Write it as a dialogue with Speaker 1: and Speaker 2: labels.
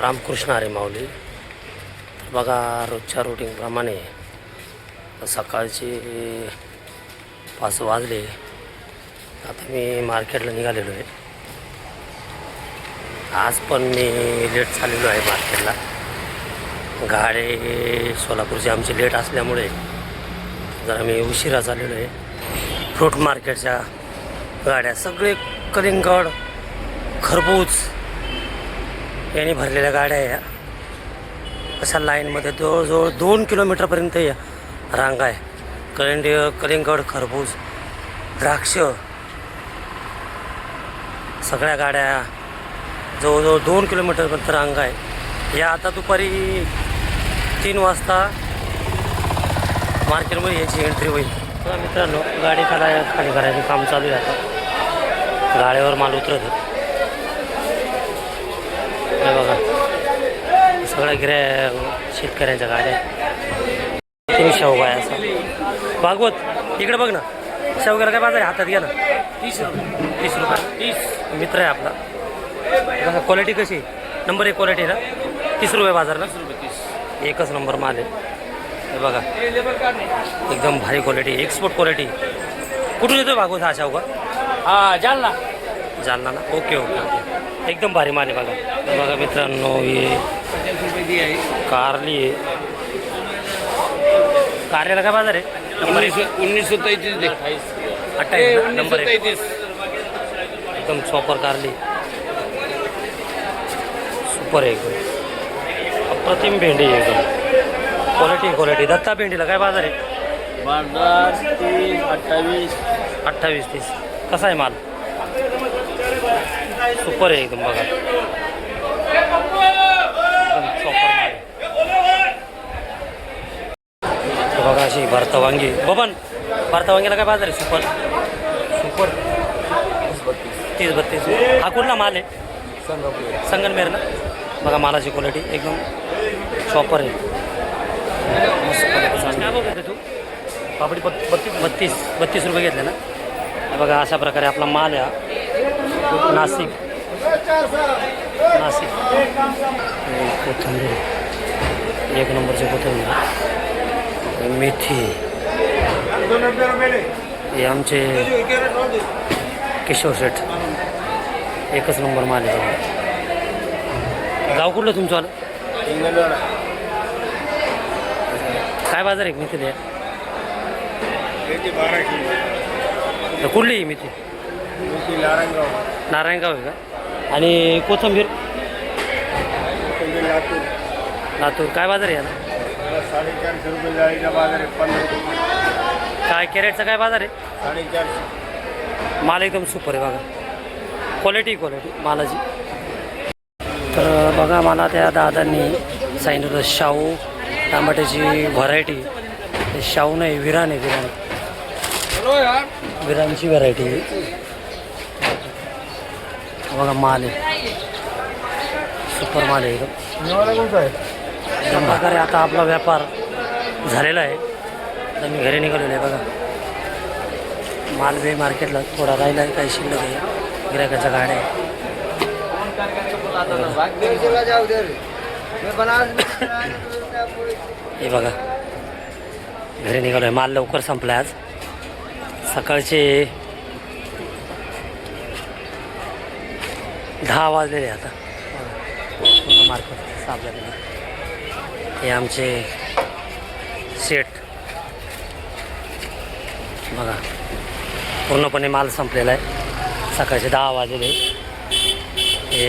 Speaker 1: रामकृष्ण हरी माऊली. बघा रोजच्या रुटीनप्रमाणे सकाळचे 5 वाजले. आता मी मार्केटला निघालेलो आहे. आज पण मी लेट झालेलो आहे मार्केटला. गाडी सोलापूरची आमची लेट असल्यामुळे जरा मी उशिरा चाललेलो आहे. फ्रूट मार्केटच्या गाड्या सगळे कलिंगड खरबूज याने भरलेल्या गाड्या या अशा लाईनमध्ये जवळजवळ 2 किलोमीटरपर्यंत या रांगा आहे. कलिंगड खरबूज द्राक्ष सगळ्या गाड्या जवळजवळ 2 किलोमीटरपर्यंत रांगा आहे. या आता दुपारी 3 वाजता मार्केटमध्ये याची एंट्री होईल. मित्रांनो गाडी खाली करायचं काम चालू आहे. आता गाड्यावर माल उतरत आहे. बघा सगळ्या शेतकऱ्यांच्या गाड्या. तुम्ही शेवगा आहे असं भागवत इकडे बघ ना. शेवग्याला काय बाजार आहे हातात घ्या ना. 30 रुपये मित्र आहे आपला. बघा क्वालिटी कशी नंबर 1 क्वालिटी ना. 30 रुपये बाजार ना. 30 एकच नंबर माल आहे. हे बघा एकदम भारी क्वालिटी एक्सपोर्ट क्वालिटी. कुठून येतो भागवत हा शेवगा? जालना ना. ओके एकदम भारी माल आहे. बघा मित्रांनो हे कारली आहे. कारल्याला काय बाजार आहे?
Speaker 2: 1933
Speaker 1: 28 नंबर 1 एकदम सॉपर कारली सुपर आहे. एकदम अप्रतिम भेंडी आहे. एकदम क्वालिटी. दत्ता भेंडीला काय बाजार आहे?
Speaker 2: बाजार
Speaker 1: 28-30. कसा आहे माल? सुपर आहे एकदम. बघा एकदम सॉपर माल. बघा अशी भरता वांगी. बबन भरता वांगीला काय बाजार आहे? सुपर 30-32. हा कुठला माल आहे? संगनमेर ना. बघा मालाची क्वालिटी एकदम शॉपर आहे. काय बघते तू? पापडी 32 रुपये घेतले ना. बघा अशा प्रकारे आपला माल आहे. नाशिक कोथिंबीर 1 नंबरची कोथिंबीर. मेथी हे आमचे किशोर शेठ एकच नंबर माल आहे. गाव कुठलं तुमचं आलं? काय बाजार आहे मेथी द्या? कुठली आहे मेथी? नारायणगाव आहे का? आणि कोथिंबीर लातूर. काय बाजार आहे याला?
Speaker 2: 450 रुपये जाळीचा बाजार आहे. 15
Speaker 1: काय कॅरेटचा काय बाजार आहे?
Speaker 2: 450.
Speaker 1: माल एकदम सुपर आहे. बघा क्वालिटी मालाची. तर बघा मला त्या दादांनी सांगितलं होतं शाहू टमाट्याची व्हरायटी. शाहू नाही विरान आहे. विरानची व्हरायटी आहे. बघा माल आहे सुपर माल आहे एकदम प्रकारे. आता आपला व्यापार झालेला आहे. आता मी घरी निघालेलो आहे. बघा मालवे मार्केटला थोडा राहिला आहे. काही शिल्लक आहे. गिरायकाच्या गाड्या आहे. हे बघा घरी निघालो आहे. माल लवकर संपला आज. सकाळचे 10 वाजलेले आता. पूर्ण मार्केट साफ झालेलं. हे आमचे शेट बघा पूर्णपणे माल संपलेला आहे. सकाळचे 10 वाजलेले.